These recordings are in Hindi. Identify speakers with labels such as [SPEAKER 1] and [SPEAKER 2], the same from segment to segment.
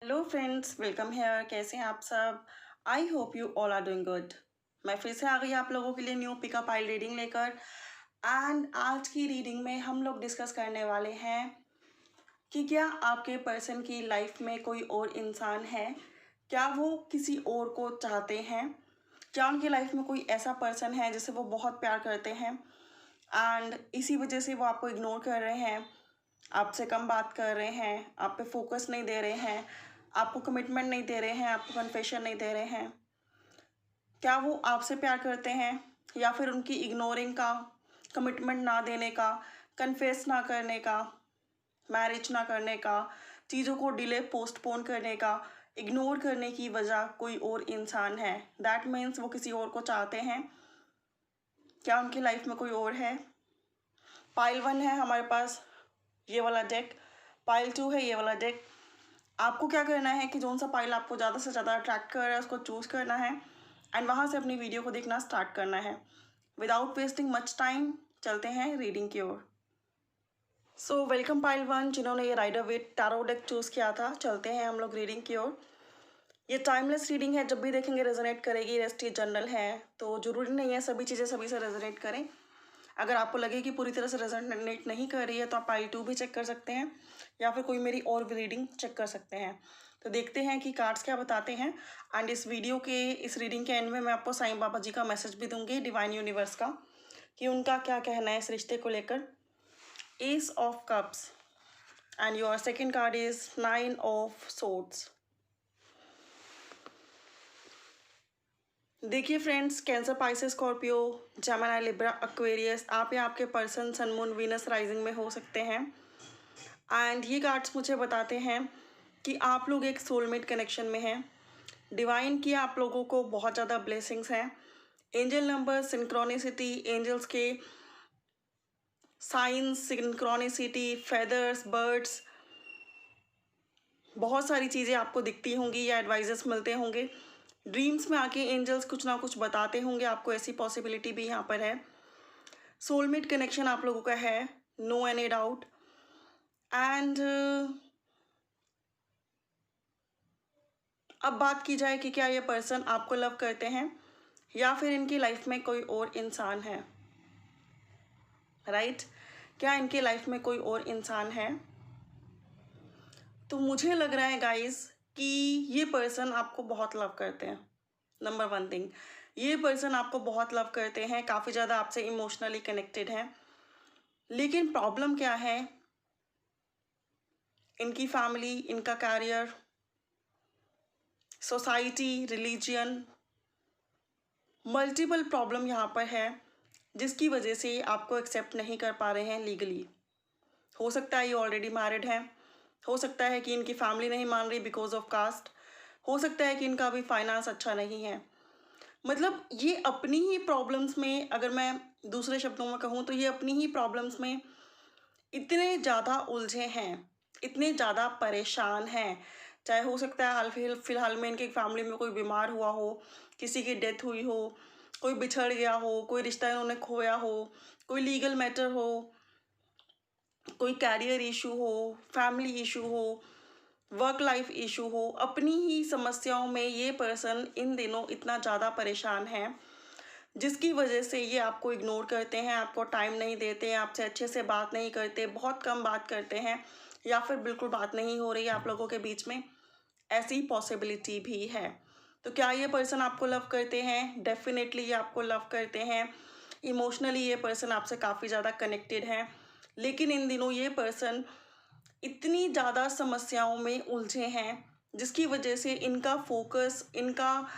[SPEAKER 1] Hello friends, welcome hair. कैसे हैं आप सब? I hope you all are doing good. मैं फिर से आ गई आप लोगों के लिए न्यू पिकअप आइल रीडिंग लेकर। एंड आज की रीडिंग में हम लोग डिस्कस करने वाले हैं कि क्या आपके पर्सन की लाइफ में कोई और इंसान है, क्या वो किसी और को चाहते हैं, क्या उनकी लाइफ में कोई ऐसा पर्सन है जिसे वो बहुत प्यार करते हैं एंड इसी वजह से वो आपको इग्नोर कर रहे हैं, आपसे कम बात कर रहे हैं, आप पे फोकस नहीं दे रहे हैं, आपको कमिटमेंट नहीं दे रहे हैं, आपको कन्फेशन नहीं दे रहे हैं। क्या वो आपसे प्यार करते हैं या फिर उनकी इग्नोरिंग का, कमिटमेंट ना देने का, कन्फेस ना करने का, मैरिज ना करने का, चीज़ों को डिले पोस्टपोन करने का, इग्नोर करने की वजह कोई और इंसान है। दैट मीन्स वो किसी और को चाहते हैं। क्या उनकी लाइफ में कोई और है? पाइल 1 है हमारे पास ये वाला डेक, पाइल 2 है ये वाला डेक। आपको क्या करना है कि जोन सा पाइल आपको ज़्यादा से ज़्यादा अट्रैक्ट कर रहा है उसको चूज़ करना है एंड वहाँ से अपनी वीडियो को देखना स्टार्ट करना है। विदाउट वेस्टिंग मच टाइम चलते हैं रीडिंग की ओर। सो वेलकम पाइल 1 जिन्होंने ये Rider Waite tarot deck choose किया था। चलते हैं हम लोग रीडिंग की ओर। ये टाइमलेस रीडिंग है, जब भी देखेंगे रेजोनेट करेगी। रेस्ट ये जनरल है तो ज़रूरी नहीं है सभी चीज़ें सभी से रेजोनेट करें। अगर आपको लगे कि पूरी तरह से रेजोनेट नहीं कर रही है तो आप पाइल 2 भी चेक कर सकते हैं या फिर कोई मेरी और भी रीडिंग चेक कर सकते हैं। तो देखते हैं कि कार्ड्स क्या बताते हैं। एंड इस वीडियो के इस रीडिंग के एंड में मैं आपको साईं बाबा जी का मैसेज भी दूंगी, डिवाइन यूनिवर्स का, कि उनका क्या कहना है इस रिश्ते को लेकर। Ace of cups and your second card is 9 of swords. देखिए friends, Cancer, Pisces, Scorpio, Gemini, Libra, Aquarius, आप या आपके person sun, moon, Venus rising में हो सकते हैं। एंड ये कार्ड्स मुझे बताते हैं कि आप लोग एक सोलमेट कनेक्शन में हैं। डिवाइन की आप लोगों को बहुत ज़्यादा ब्लेसिंग्स हैं। एंजल नंबर, सिंक्रोनिसिटी, एंजल्स के साइंस, सिंक्रोनिसिटी, फेदर्स, बर्ड्स, बहुत सारी चीज़ें आपको दिखती होंगी या एडवाइजेस मिलते होंगे। ड्रीम्स में आके एंजल्स कुछ ना कुछ बताते होंगे आपको, ऐसी पॉसिबिलिटी भी यहाँ पर है। सोलमेट कनेक्शन आप लोगों का है, नो एनी डाउट। एंड अब बात की जाए कि क्या ये पर्सन आपको लव करते हैं या फिर इनकी लाइफ में कोई और इंसान है। राइट क्या इनकी लाइफ में कोई और इंसान है? तो मुझे लग रहा है गाइस कि ये पर्सन आपको बहुत लव करते हैं। नंबर 1 थिंग, ये पर्सन आपको बहुत लव करते हैं, काफ़ी ज़्यादा आपसे इमोशनली कनेक्टेड हैं। लेकिन प्रॉब्लम क्या है, इनकी फैमिली, इनका career, society, religion, multiple problem यहाँ पर है जिसकी वजह से आपको एक्सेप्ट नहीं कर पा रहे हैं लीगली। हो सकता है ये ऑलरेडी मैरिड हैं, हो सकता है कि इनकी फैमिली नहीं मान रही बिकॉज ऑफ कास्ट, हो सकता है कि इनका भी फाइनेंस अच्छा नहीं है। मतलब ये अपनी ही प्रॉब्लम्स में, अगर मैं दूसरे शब्दों में कहूँ तो ये अपनी ही प्रॉब्लम्स में इतने ज़्यादा उलझे हैं, इतने ज़्यादा परेशान हैं। चाहे हो सकता है फिलहाल में इनके फैमिली में कोई बीमार हुआ हो, किसी की डेथ हुई हो, कोई बिछड़ गया हो, कोई रिश्ता इन्होंने खोया हो, कोई लीगल मैटर हो, कोई कैरियर इशू हो, फैमिली इशू हो, वर्क लाइफ इशू हो। अपनी ही समस्याओं में ये पर्सन इन दिनों इतना ज़्यादा परेशान है जिसकी वजह से ये आपको इग्नोर करते हैं, आपको टाइम नहीं देते, आपसे अच्छे से बात नहीं करते, बहुत कम बात करते हैं या फिर बिल्कुल बात नहीं हो रही आप लोगों के बीच में। ऐसी पॉसिबिलिटी भी है। तो क्या ये पर्सन आपको लव करते हैं? डेफिनेटली ये आपको लव करते हैं। इमोशनली ये पर्सन आपसे काफ़ी ज़्यादा कनेक्टेड है। लेकिन इन दिनों ये पर्सन इतनी ज़्यादा समस्याओं में उलझे हैं जिसकी वजह से इनका फोकस, इनका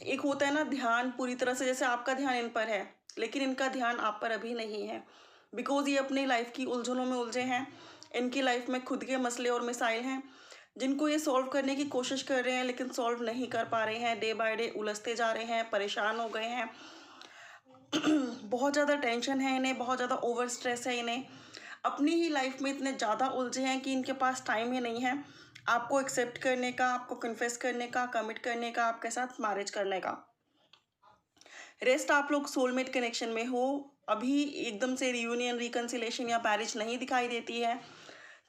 [SPEAKER 1] एक होता है ना ध्यान, पूरी तरह से जैसे आपका ध्यान इन पर है लेकिन इनका ध्यान आप पर अभी नहीं है। बिकॉज ये अपनी लाइफ की उलझनों में उलझे हैं। इनकी लाइफ में खुद के मसले और मिसाइल हैं जिनको ये सॉल्व करने की कोशिश कर रहे हैं लेकिन सॉल्व नहीं कर पा रहे हैं। डे बाय डे उलझते जा रहे हैं, परेशान हो गए हैं। बहुत ज़्यादा टेंशन है इन्हें, बहुत ज़्यादा ओवर स्ट्रेस है इन्हें। अपनी ही लाइफ में इतने ज़्यादा उलझे हैं कि इनके पास टाइम ही नहीं है आपको एक्सेप्ट करने का, आपको कन्फेस करने का, कमिट करने का, आपके साथ मैरिज करने का। रेस्ट आप लोग सोलमेट कनेक्शन में हो। अभी एकदम से रियूनियन, रिकन्सिलेशन या मैरिज नहीं दिखाई देती है।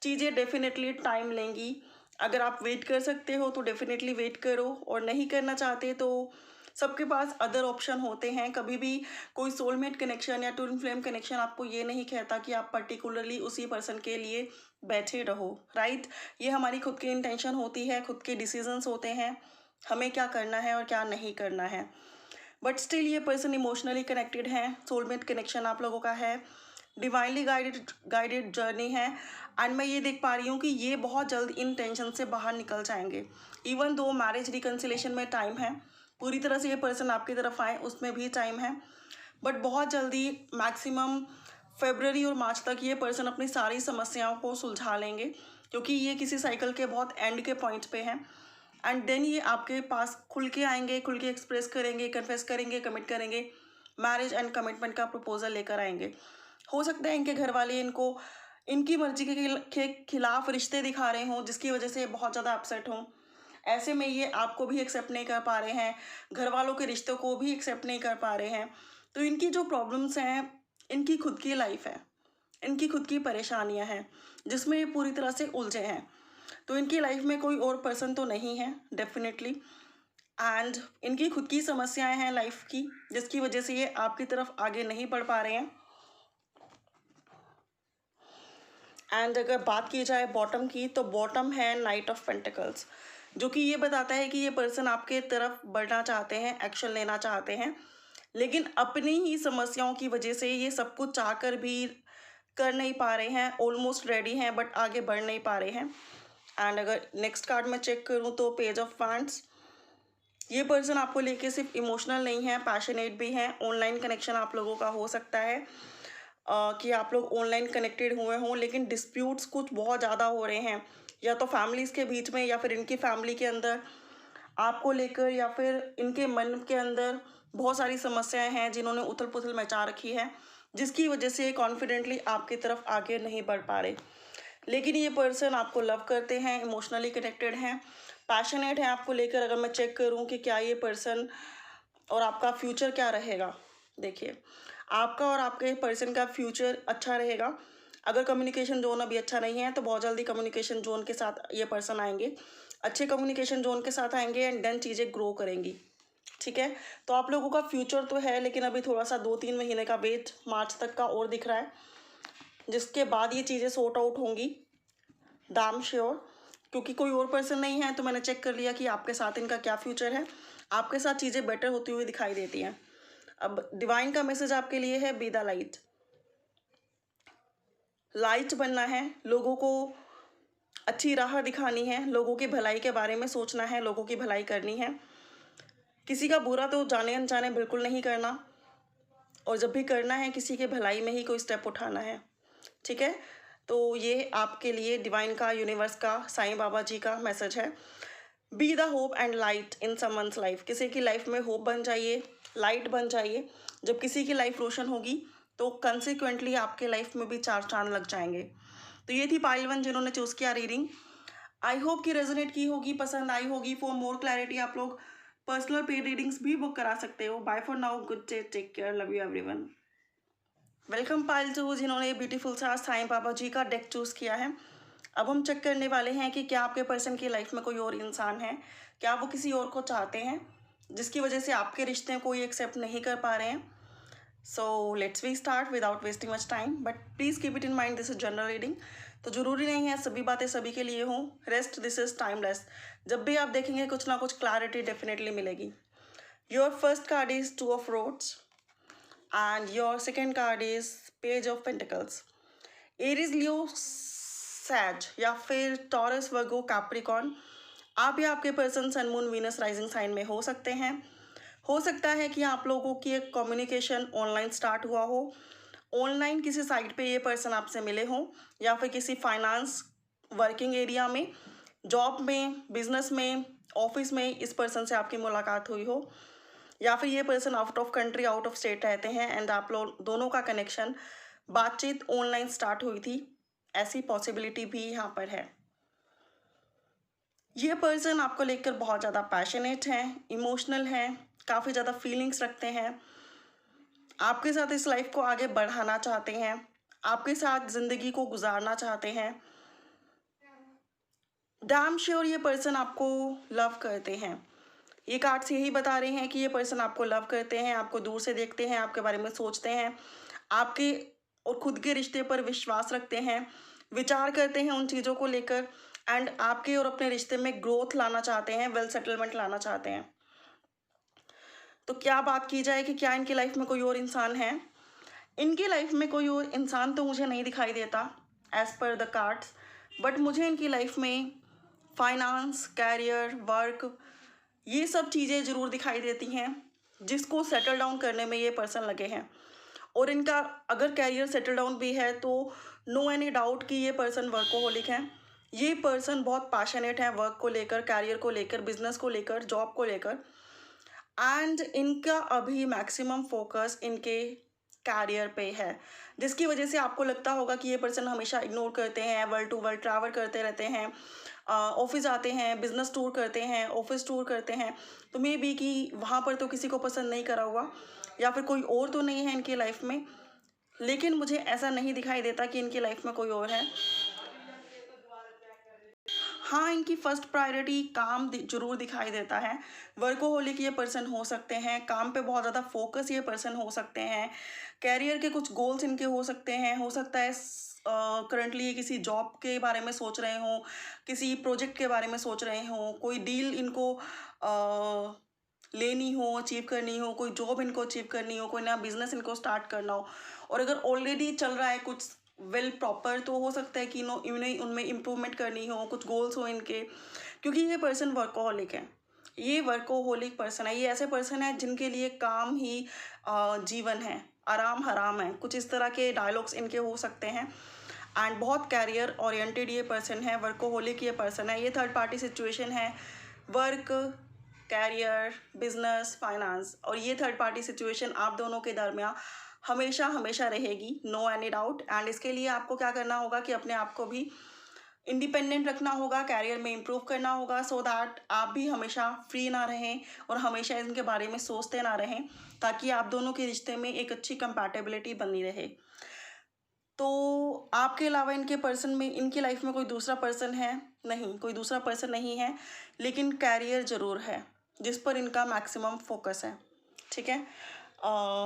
[SPEAKER 1] चीज़ें डेफिनेटली टाइम लेंगी अगर आप वेट कर सकते हो तो डेफिनेटली वेट करो, और नहीं करना चाहते तो सबके पास अदर ऑप्शन होते हैं। कभी भी कोई सोलमेट कनेक्शन या ट्विन फ्लेम कनेक्शन आपको ये नहीं कहता कि आप पर्टिकुलरली उसी पर्सन के लिए बैठे रहो, राइट। ये हमारी खुद की इंटेंशन होती है, खुद के डिसीजंस होते हैं, हमें क्या करना है और क्या नहीं करना है। बट स्टिल ये पर्सन इमोशनली कनेक्टेड है, सोलमेट कनेक्शन आप लोगों का है, डिवाइनली गाइडेड जर्नी है। एंड मैं ये देख पा रही हूँ कि ये बहुत जल्द इन टेंशन से बाहर निकल जाएंगे। इवन दो मैरिज रिकन्सिलेशन में टाइम है, पूरी तरह से ये पर्सन आपकी तरफ आए उसमें भी टाइम है, बट बहुत जल्दी मैक्सिमम फरवरी और मार्च तक ये पर्सन अपनी सारी समस्याओं को सुलझा लेंगे, क्योंकि ये किसी साइकिल के बहुत एंड के पॉइंट पे हैं। एंड देन ये आपके पास खुल के आएंगे, खुल के एक्सप्रेस करेंगे, कन्फेस करेंगे, कमिट करेंगे, मैरिज एंड कमिटमेंट का प्रपोजल लेकर आएंगे। हो सकता है इनके घर वाले इनको इनकी मर्जी के खिलाफ रिश्ते दिखा रहे हों, जिसकी वजह से बहुत ज़्यादा अपसेट हों। ऐसे में ये आपको भी एक्सेप्ट नहीं कर पा रहे हैं, घर वालों के रिश्तों को भी एक्सेप्ट नहीं कर पा रहे हैं। तो इनकी जो प्रॉब्लम्स हैं, इनकी खुद की लाइफ है, इनकी खुद की परेशानियां हैं, जिसमें ये पूरी तरह से उलझे हैं। तो इनकी लाइफ में कोई और पर्सन तो नहीं है डेफिनेटली, एंड इनकी खुद की समस्याएं हैं लाइफ की, जिसकी वजह से ये आपकी तरफ आगे नहीं बढ़ पा रहे हैं। एंड अगर बात की जाए बॉटम की, तो बॉटम है नाइट ऑफ पेंटिकल्स, जो कि ये बताता है कि ये पर्सन आपके तरफ बढ़ना चाहते हैं, एक्शन लेना चाहते हैं, लेकिन अपनी ही समस्याओं की वजह से ये सब कुछ चाहकर भी कर नहीं पा रहे हैं। ऑलमोस्ट रेडी हैं बट आगे बढ़ नहीं पा रहे हैं। एंड अगर नेक्स्ट कार्ड में चेक करूँ तो पेज ऑफ फैंड्स, ये पर्सन आपको लेके सिर्फ इमोशनल नहीं है, पैशनेट भी हैं। ऑनलाइन कनेक्शन आप लोगों का हो सकता है कि आप लोग ऑनलाइन कनेक्टेड हुए हों, लेकिन डिस्प्यूट्स कुछ बहुत ज़्यादा हो रहे हैं, या तो फैमिलीज़ के बीच में, या फिर इनकी फैमिली के अंदर आपको लेकर, या फिर इनके मन के अंदर बहुत सारी समस्याएं हैं जिन्होंने उथल पुथल मचा रखी है, जिसकी वजह से कॉन्फिडेंटली आपकी तरफ आगे नहीं बढ़ पा रहे। लेकिन ये पर्सन आपको लव करते हैं, इमोशनली कनेक्टेड हैं, पैशनेट हैं आपको लेकर। अगर मैं चेक करूं कि क्या ये पर्सन और आपका फ्यूचर क्या रहेगा, देखिए आपका और आपके पर्सन का फ्यूचर अच्छा रहेगा। अगर कम्युनिकेशन जोन अभी अच्छा नहीं है तो बहुत जल्दी कम्युनिकेशन जोन के साथ ये पर्सन आएंगे, अच्छे कम्युनिकेशन जोन के साथ आएंगे, एंड देन चीज़ें ग्रो करेंगी, ठीक है। तो आप लोगों का फ्यूचर तो है, लेकिन अभी थोड़ा सा 2-3 महीने का वेट मार्च तक का और दिख रहा है, जिसके बाद ये चीज़ें सॉर्ट आउट होंगी, दाम श्योर। क्योंकि कोई और पर्सन नहीं है तो मैंने चेक कर लिया कि आपके साथ इनका क्या फ्यूचर है, आपके साथ चीज़ें बेटर होती हुई दिखाई देती हैं। अब डिवाइन का मैसेज आपके लिए है, बी द लाइट। लाइट बनना है, लोगों को अच्छी राह दिखानी है, लोगों की भलाई के बारे में सोचना है, लोगों की भलाई करनी है। किसी का बुरा तो जाने अनजाने बिल्कुल नहीं करना, और जब भी करना है किसी के भलाई में ही कोई स्टेप उठाना है, ठीक है। तो ये आपके लिए डिवाइन का, यूनिवर्स का, साईं बाबा जी का मैसेज है। Be the hope and light in someone's life. किसी की लाइफ में होप बन जाइए, लाइट बन जाइए। जब किसी की लाइफ रोशन होगी तो कंसिक्वेंटली आपके लाइफ में भी 4 चांद लग जाएंगे। तो ये थी पाइल 1 जिन्होंने चूज़ किया रीडिंग। आई होप कि रेजोनेट की होगी, पसंद आई होगी। फॉर मोर क्लैरिटी आप लोग पर्सनल पेड रीडिंग्स भी बुक करा सकते हो। Bye for now, good day, take care, love you everyone. Welcome pile 2 जिन्होंने ब्यूटीफुल सा साईं बाबा जी का डेक चूज़ किया है। अब हम चेक करने वाले हैं कि क्या आपके पर्सन की लाइफ में कोई और इंसान है, क्या वो किसी और को चाहते हैं, जिसकी वजह से आपके रिश्ते को ये एक्सेप्ट नहीं कर पा रहे हैं। So let's we start without wasting much time, but please keep it in mind this is general reading. तो ज़रूरी नहीं है सभी बातें सभी के लिए हों। Rest, this is timeless. जब भी आप देखेंगे कुछ ना कुछ क्लैरिटी डेफिनेटली मिलेगी। Your first card is 2 of rods and your second card is page of pentacles. Aries, Leo, Sag या फिर टॉरस, वर्गो, कैप्रिकॉर्न, आप या आपके person sun, moon, Venus, rising sign में हो सकते हैं। हो सकता है कि आप लोगों की एक कम्युनिकेशन ऑनलाइन स्टार्ट हुआ हो, ऑनलाइन किसी साइट पे ये पर्सन आपसे मिले हों, या फिर किसी फाइनेंस वर्किंग एरिया में, जॉब में, बिजनेस में, ऑफिस में इस पर्सन से आपकी मुलाकात हुई हो, या फिर ये person out of country, out of state रहते हैं एंड आप लोग दोनों का कनेक्शन, बातचीत ऑनलाइन स्टार्ट हुई थी। ऐसी पॉसिबिलिटी भी यहाँ पर है। ये पर्सन आपको लेकर बहुत ज़्यादा पैशनेट हैं, इमोशनल हैं, काफ़ी ज़्यादा फीलिंग्स रखते हैं, आपके साथ इस लाइफ को आगे बढ़ाना चाहते हैं, आपके साथ ज़िंदगी को गुजारना चाहते हैं। डैम श्योर ये पर्सन आपको लव करते हैं। ये कार्ड्स यही बता रहे हैं कि ये पर्सन आपको लव करते हैं, आपको दूर से देखते हैं, आपके बारे में सोचते हैं, आपके और खुद के रिश्ते पर विश्वास रखते हैं, विचार करते हैं उन चीज़ों को लेकर, एंड आपके और अपने रिश्ते में ग्रोथ लाना चाहते हैं, वेल सेटलमेंट लाना चाहते हैं। तो क्या बात की जाए कि क्या इनकी लाइफ में कोई और इंसान है? इनकी लाइफ में कोई और इंसान तो मुझे नहीं दिखाई देता as per the cards, but मुझे इनकी लाइफ में फाइनेंस, कैरियर, वर्क, ये सब चीज़ें ज़रूर दिखाई देती हैं जिसको सेटल डाउन करने में ये पर्सन लगे हैं। और इनका अगर कैरियर सेटल डाउन भी है तो नो एनी डाउट कि ये पर्सन वर्कोहोलिक है। ये पर्सन बहुत पैशनेट है वर्क को लेकर, कैरियर को लेकर, बिजनेस को लेकर, जॉब को लेकर, एंड इनका अभी मैक्सिमम फोकस इनके कैरियर पे है, जिसकी वजह से आपको लगता होगा कि ये पर्सन हमेशा इग्नोर करते हैं, वर्ल्ड टू वर्ल्ड ट्रैवल करते रहते हैं, ऑफिस आते हैं, बिजनेस टूर करते हैं, ऑफिस टूर करते हैं, तो मे बी कि वहाँ पर तो किसी को पसंद नहीं करा हुआ या फिर कोई और तो नहीं है इनकी लाइफ में, लेकिन मुझे ऐसा नहीं दिखाई देता कि इनकी लाइफ में कोई और है। हाँ, इनकी फर्स्ट प्रायोरिटी काम जरूर दिखाई देता है। वर्कोहोलिक ये पर्सन हो सकते हैं, काम पे बहुत ज़्यादा फोकस ये पर्सन हो सकते हैं, कैरियर के कुछ गोल्स इनके हो सकते हैं, हो सकता है करंटली ये किसी जॉब के बारे में सोच रहे हों, किसी प्रोजेक्ट के बारे में सोच रहे हों, कोई डील इनको लेनी हो, अचीव करनी हो, कोई जॉब इनको अचीव करनी हो, कोई नया बिजनेस इनको स्टार्ट करना हो, और अगर ऑलरेडी चल रहा है कुछ वेल प्रॉपर, तो हो सकता है कि इन्हें उनमें इम्प्रूवमेंट करनी हो, कुछ गोल्स हो इनके, क्योंकि ये पर्सन वर्कोहोलिक है। ये वर्कोहोलिक पर्सन है, ये ऐसे पर्सन है जिनके लिए काम ही जीवन है, आराम हराम है, कुछ इस तरह के डायलॉग्स इनके हो सकते हैं। एंड बहुत कैरियर ओरिएंटेड ये पर्सन है, वर्कोहोलिक ये पर्सन है। ये थर्ड पार्टी सिचुएशन है, वर्क, कैरियर, बिजनेस, फाइनेंस, और ये थर्ड पार्टी सिचुएशन आप दोनों के दरमियान हमेशा हमेशा रहेगी, नो एनी डाउट। एंड इसके लिए आपको क्या करना होगा कि अपने आप को भी इंडिपेंडेंट रखना होगा, कैरियर में इम्प्रूव करना होगा, सो दैट आप भी हमेशा फ्री ना रहें और हमेशा इनके बारे में सोचते ना रहें, ताकि आप दोनों के रिश्ते में एक अच्छी कंपैटिबिलिटी बनी रहे। तो आपके अलावा इनके पर्सन में, इनकी लाइफ में कोई दूसरा पर्सन है? नहीं, कोई दूसरा पर्सन नहीं है, लेकिन कैरियर ज़रूर है जिस पर इनका मैक्सिमम फोकस है। ठीक है,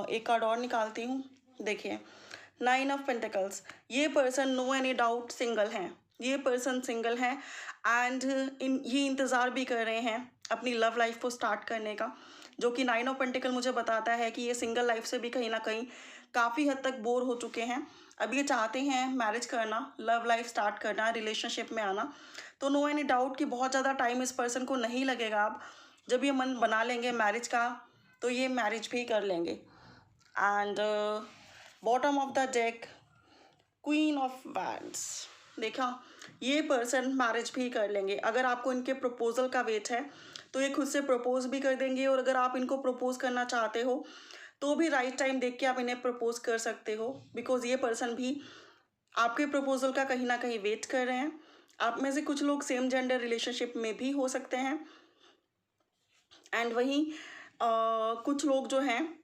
[SPEAKER 1] एक कार्ड और निकालती हूँ। देखिए, 9 ऑफ पेंटिकल्स, ये person no any doubt single हैं। ये पर्सन सिंगल हैं एंड ये इंतज़ार भी कर रहे हैं अपनी लव लाइफ को स्टार्ट करने का, जो कि 9 ऑफ पेंटिकल मुझे बताता है कि ये सिंगल लाइफ से भी कहीं ना कहीं काफ़ी हद तक बोर हो चुके हैं। अब ये चाहते हैं मैरिज करना, लव लाइफ स्टार्ट करना, रिलेशनशिप में आना। तो नो एनी डाउट कि बहुत ज़्यादा टाइम इस पर्सन को नहीं लगेगा। अब जब ये मन बना लेंगे मैरिज का, तो ये मैरिज भी कर लेंगे। And bottom of the deck, queen of wands. देखा, ये पर्सन मैरिज भी कर लेंगे। अगर आपको इनके प्रपोजल का वेट है तो ये खुद से प्रपोज भी कर देंगे, और अगर आप इनको प्रपोज करना चाहते हो तो भी राइट टाइम देख के आप इन्हें प्रपोज कर सकते हो, बिकॉज ये पर्सन भी आपके प्रपोजल का कहीं ना कहीं वेट कर रहे हैं। आप में से कुछ लोग सेम जेंडर रिलेशनशिप में भी हो सकते हैं, एंड वहीं कुछ लोग जो हैं,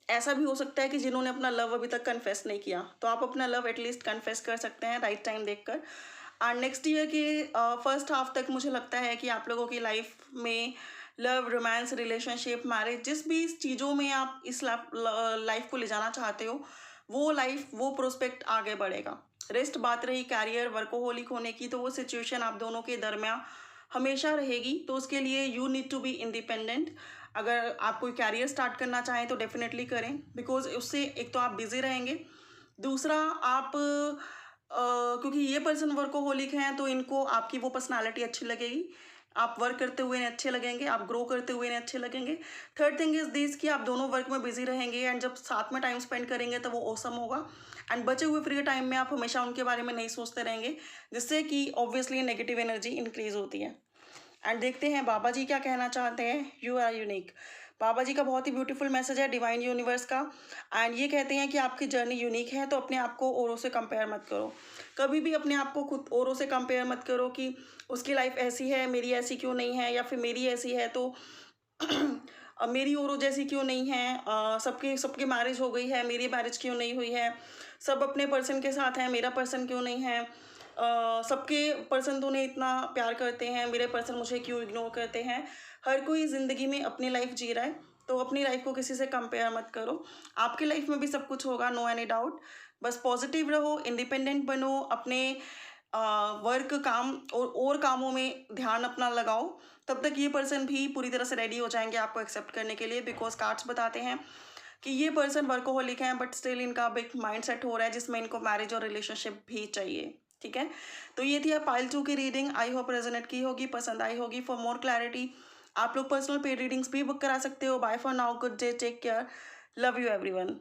[SPEAKER 1] ऐसा भी हो सकता है कि जिन्होंने अपना लव अभी तक कन्फेस नहीं किया, तो आप अपना लव एटलीस्ट कन्फेस कर सकते हैं राइट टाइम देखकर। एंड नेक्स्ट ईयर के फर्स्ट हाफ तक मुझे लगता है कि आप लोगों की लाइफ में लव, रोमांस, रिलेशनशिप, मैरिज, जिस भी चीज़ों में आप इस लाइफ को ले जाना चाहते हो, वो लाइफ, वो प्रोस्पेक्ट आगे बढ़ेगा। रेस्ट बात रही कैरियर, वर्कोहोलिक होने की, तो वो सिचुएशन आप दोनों के दरमियान हमेशा रहेगी। तो उसके लिए you need to be independent. अगर आप कोई कैरियर स्टार्ट करना चाहें तो डेफिनेटली करें, बिकॉज उससे एक तो आप बिजी रहेंगे, दूसरा आप क्योंकि ये पर्सन वर्कोहोलिक हैं तो इनको आपकी वो पर्सनालिटी अच्छी लगेगी, आप वर्क करते हुए इन्हें अच्छे लगेंगे, आप ग्रो करते हुए इन्हें अच्छे लगेंगे। थर्ड थिंग इज़ दिस कि आप दोनों वर्क में बिजी रहेंगे, एंड जब साथ में टाइम स्पेंड करेंगे तो वो ऑसम होगा। एंड बचे हुए फ्री टाइम में आप हमेशा उनके बारे में नहीं सोचते रहेंगे, जिससे कि ऑब्वियसली नेगेटिव एनर्जी इंक्रीज होती है। एंड देखते हैं बाबा जी क्या कहना चाहते हैं। यू आर यूनिक, बाबा जी का बहुत ही ब्यूटीफुल मैसेज है डिवाइन यूनिवर्स का। एंड ये कहते हैं कि आपकी जर्नी यूनिक है, तो अपने आप को औरों से कंपेयर मत करो। कभी भी अपने आप को खुद औरों से कंपेयर मत करो कि उसकी लाइफ ऐसी है, मेरी ऐसी क्यों नहीं है, या फिर मेरी ऐसी है तो मेरी औरों जैसी क्यों नहीं है, सबके सबके मैरिज हो गई है, मेरी मैरिज क्यों नहीं हुई है, सब अपने पर्सन के साथ हैं, मेरा पर्सन क्यों नहीं है, सबके पर्सन तो उन्हें इतना प्यार करते हैं, मेरे पर्सन मुझे क्यों इग्नोर करते हैं। हर कोई ज़िंदगी में अपनी लाइफ जी रहा है, तो अपनी लाइफ को किसी से कंपेयर मत करो। आपकी लाइफ में भी सब कुछ होगा, नो एनी डाउट। बस पॉजिटिव रहो, इंडिपेंडेंट बनो, अपने वर्क काम और कामों में ध्यान अपना लगाओ। तब तक ये पर्सन भी पूरी तरह से रेडी हो जाएंगे आपको एक्सेप्ट करने के लिए, बिकॉज कार्ड्स बताते हैं कि ये पर्सन वर्कोहॉलिक हैं, बट स्टिल इनका बिग माइंड सेट हो रहा है जिसमें इनको मैरिज और रिलेशनशिप भी चाहिए। ठीक है, तो ये थी पाइल 2 की रीडिंग। आई होप रेजोनेट की होगी, पसंद आई होगी। फॉर मोर क्लैरिटी आप लोग पर्सनल पेड रीडिंग्स भी बुक करा सकते हो। Bye for now, good day, take care, love you everyone.